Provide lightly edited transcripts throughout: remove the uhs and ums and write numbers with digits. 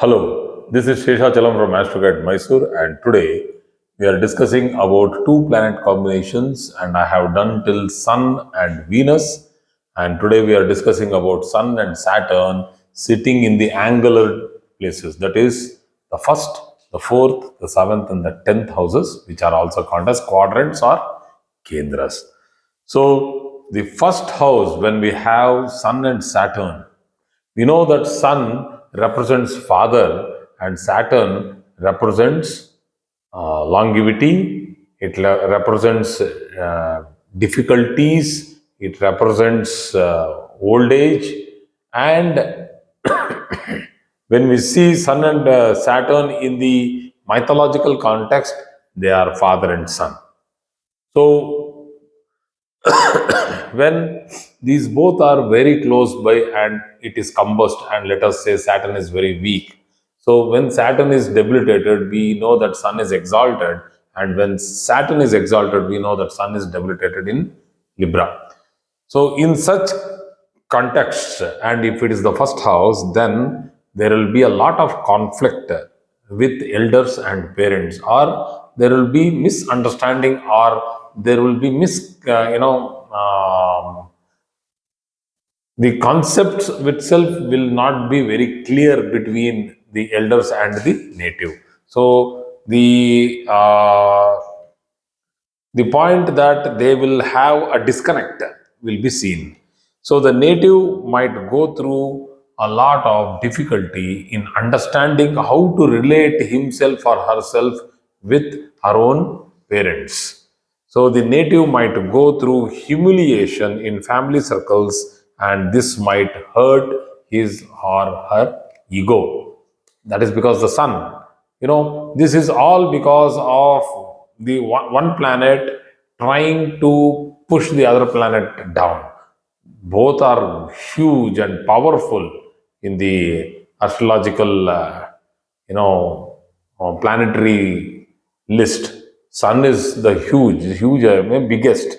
Hello, this is Sheshachalam from Astroguide Mysore, and today we are discussing about two planet combinations, and I have done till Sun and Venus, and today we are discussing about Sun and Saturn sitting in the angular places, that is the first, the fourth, the seventh, and the 10th houses, which are also called as quadrants or kendras. So the first house, when we have Sun and Saturn, we know that Sun represents father and Saturn represents longevity, it represents difficulties, it represents old age. And when we see Sun and Saturn in the mythological context, they are father and son. So, when these both are very close by and it is combust, and let us say Saturn is very weak, so when Saturn is debilitated we know that Sun is exalted, and when Saturn is exalted we know that Sun is debilitated in Libra. So in such context, and if it is the first house, then there will be a lot of conflict with elders and parents, or there will be misunderstanding, or there will be the concepts itself will not be very clear between the elders and the native. So the point that they will have a disconnect will be seen. So the native might go through a lot of difficulty in understanding how to relate himself or herself with her own parents. So the native might go through humiliation in family circles, and this might hurt his or her ego. That is because the sun, this is all because of the one planet trying to push the other planet down. Both are huge and powerful in the astrological planetary list. Sun is the huge, biggest,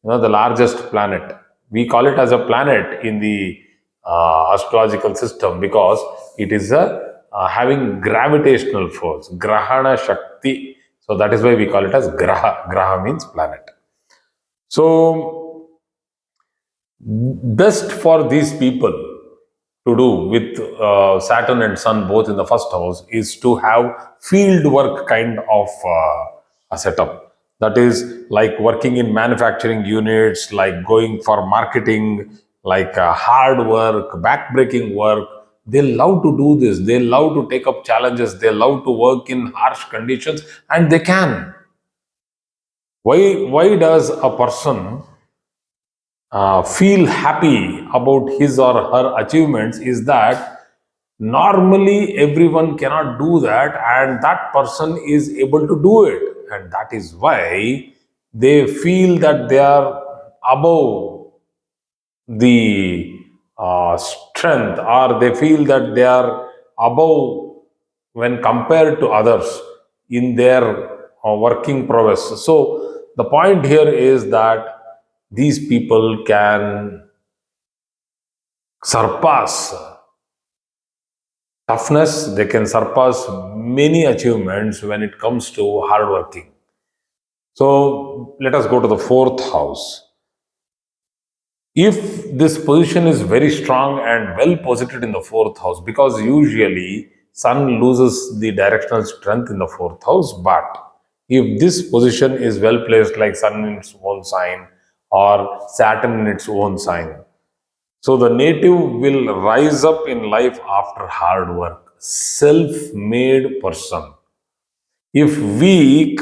the largest planet. We call it as a planet in the astrological system because it is having gravitational force, grahana shakti. So that is why we call it as graha. Graha means planet. So best for these people to do with Saturn and Sun both in the first house is to have field work kind of a setup. That is like working in manufacturing units, like going for marketing, like hard work, backbreaking work. They love to do this. They love to take up challenges. They love to work in harsh conditions, and they can. Why does a person feel happy about his or her achievements is that normally everyone cannot do that, and that person is able to do it, and that is why they feel that they are above the strength, or they feel that they are above when compared to others in their working prowess. So the point here is that these people can surpass toughness, they can surpass many achievements when it comes to hard working. So let us go to the fourth house. If this position is very strong and well posited in the fourth house, because usually Sun loses the directional strength in the fourth house, but if this position is well placed, like Sun in its own sign or Saturn in its own sign, so the native will rise up in life after hard work, self-made person. If weak,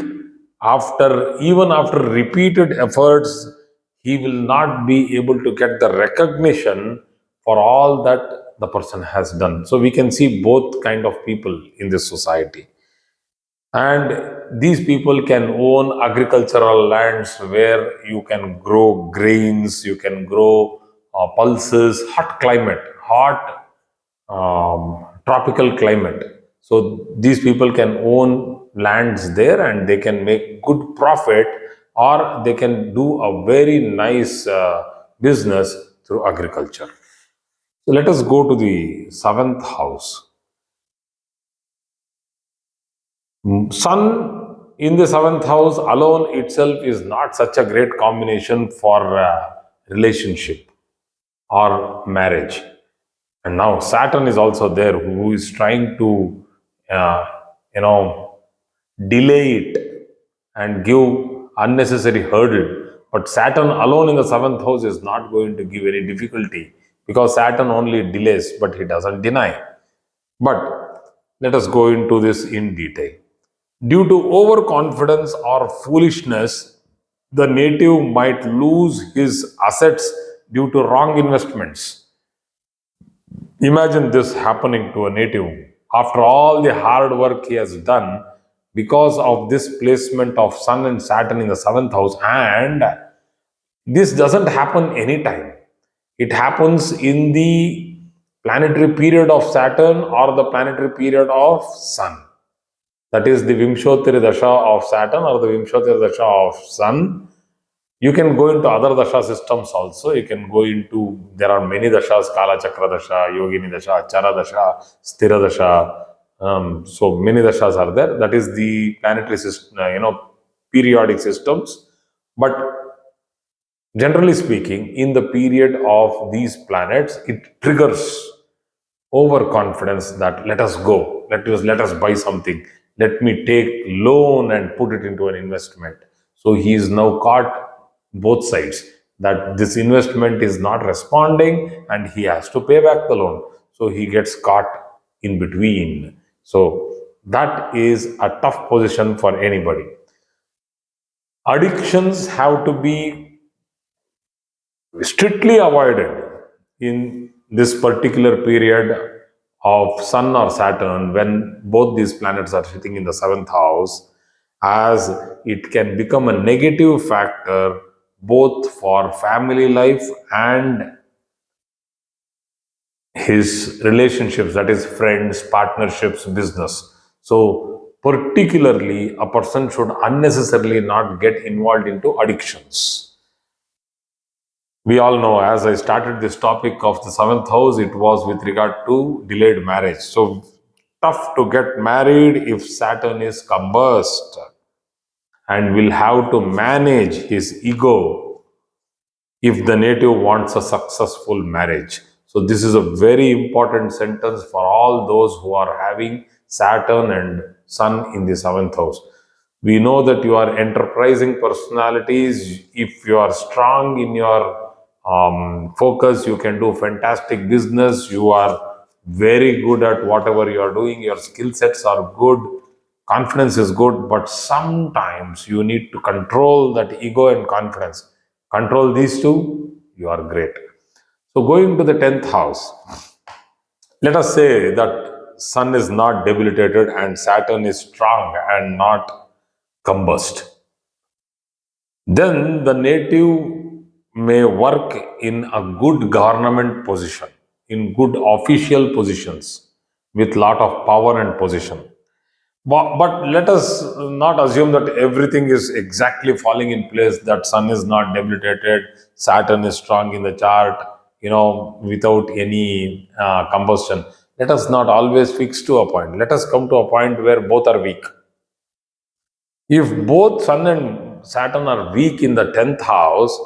after repeated efforts, he will not be able to get the recognition for all that the person has done. So we can see both kind of people in this society. And these people can own agricultural lands where you can grow grains, you can grow pulses, hot tropical climate. So these people can own lands there and they can make good profit, or they can do a very nice business through agriculture. So let us go to the seventh house. Sun in the seventh house alone itself is not such a great combination for relationship or marriage. And now Saturn is also there, who is trying to, uh, you know, delay it and give unnecessary hurdle. But Saturn alone in the seventh house is not going to give any difficulty, because Saturn only delays, but he doesn't deny. But let us go into this in detail. Due to overconfidence or foolishness, the native might lose his assets due to wrong investments. Imagine this happening to a native. After all the hard work he has done, because of this placement of Sun and Saturn in the seventh house, and this doesn't happen anytime. It happens in the planetary period of Saturn or the planetary period of Sun. That is the Vimshottari Dasha of Saturn or the Vimshottari Dasha of Sun. You can go into other dasha systems also. You can go into, there are many dashas, Kala Chakra Dasha, Yogini Dasha, Chara Dasha, Sthira Dasha. So many dashas are there. That is the planetary system, periodic systems. But generally speaking, in the period of these planets, it triggers overconfidence that let us go, let us buy something, let me take loan and put it into an investment. So he is now caught both sides, that this investment is not responding and he has to pay back the loan. So he gets caught in between. So that is a tough position for anybody. Addictions have to be strictly avoided in this particular period of Sun or Saturn, when both these planets are sitting in the seventh house, as it can become a negative factor both for family life and his relationships, that is friends, partnerships, business. So particularly a person should unnecessarily not get involved into addictions. We all know, as I started this topic of the seventh house, it was with regard to delayed marriage. So tough to get married if Saturn is combust, and will have to manage his ego if the native wants a successful marriage. So this is a very important sentence for all those who are having Saturn and Sun in the seventh house. We know that you are enterprising personalities. If you are strong in your focus, you can do fantastic business. You are very good at whatever you are doing. Your skill sets are good. Confidence is good, but sometimes you need to control that ego and confidence. Control these two, you are great. So going to the 10th house, let us say that Sun is not debilitated and Saturn is strong and not combust. Then the native may work in a good government position, in good official positions, with lot of power and position. But let us not assume that everything is exactly falling in place, that Sun is not debilitated, Saturn is strong in the chart, without any combustion. Let us not always fix to a point. Let us come to a point where both are weak. If both Sun and Saturn are weak in the 10th house,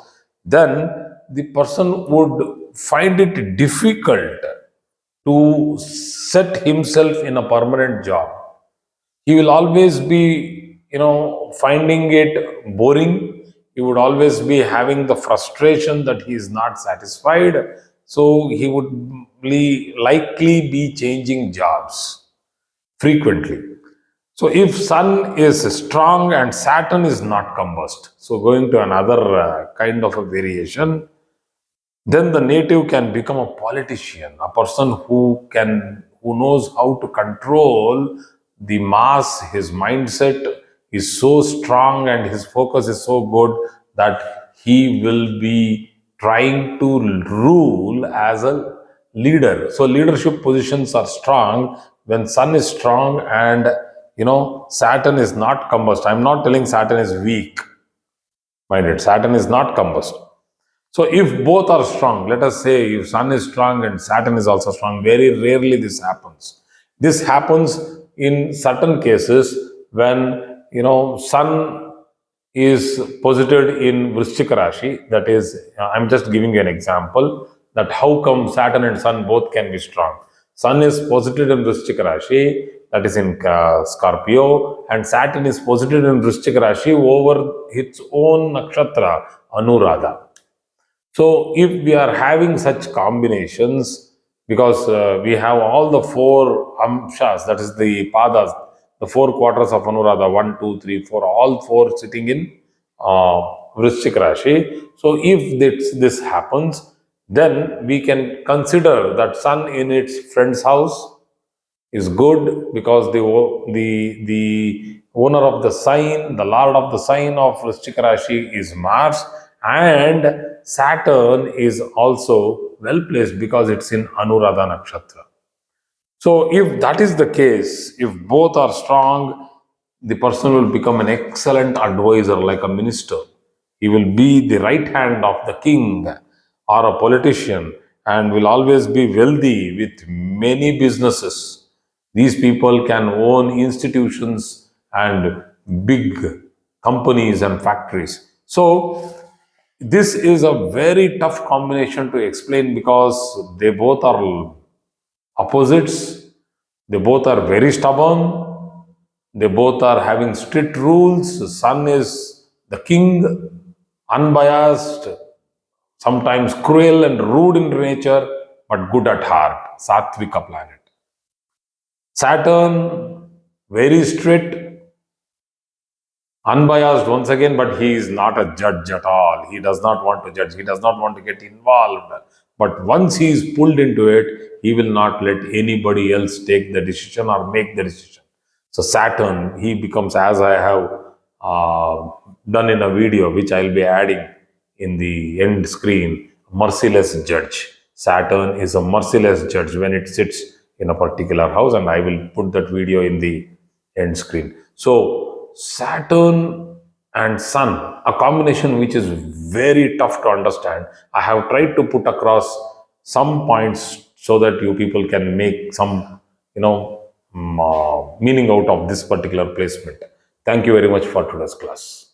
then the person would find it difficult to set himself in a permanent job. He will always be, finding it boring. He would always be having the frustration that he is not satisfied. So he would likely be changing jobs frequently. So if Sun is strong and Saturn is not combust, so going to another kind of a variation, then the native can become a politician, a person who knows how to control the mass. His mindset is so strong and his focus is so good that he will be trying to rule as a leader. So leadership positions are strong when Sun is strong and Saturn is not combust. I'm not telling Saturn is weak. Mind it, Saturn is not combust. So if both are strong, let us say if Sun is strong and Saturn is also strong, very rarely this happens. This happens in certain cases when sun is posited in Vrishchika Rashi. That is, I'm just giving you an example that how come Saturn and Sun both can be strong. Sun is posited in Vrishchika Rashi, that is in Scorpio, and Saturn is posited in Vrishchika Rashi over its own nakshatra, Anuradha. So, if we are having such combinations, because we have all the four amshas, that is the padas, the four quarters of Anuradha, 1, 2, 3, 4, all four sitting in uh, Vrishchik Rashi. So, if this happens, then we can consider that Sun in its friend's house is good, because the owner of the sign, the lord of the sign of Vrishchika Rashi is Mars, and Saturn is also well placed because it's in Anuradha Nakshatra. So, if that is the case, if both are strong, the person will become an excellent advisor, like a minister. He will be the right hand of the king or a politician, and will always be wealthy with many businesses. These people can own institutions and big companies and factories. So, this is a very tough combination to explain, because they both are opposites, they both are very stubborn, they both are having strict rules. Sun is the king, unbiased, sometimes cruel and rude in nature, but good at heart, Satvika planet. Saturn, very strict, unbiased once again, but he is not a judge at all. He does not want to judge, he does not want to get involved. But once he is pulled into it, he will not let anybody else take the decision or make the decision. So, Saturn, he becomes, as I have done in a video, which I'll be adding in the end screen, merciless judge. Saturn is a merciless judge when it sits in a particular house, and I will put that video in the end screen. So, Saturn and Sun, a combination which is very tough to understand. I have tried to put across some points so that you people can make some, meaning out of this particular placement. Thank you very much for today's class.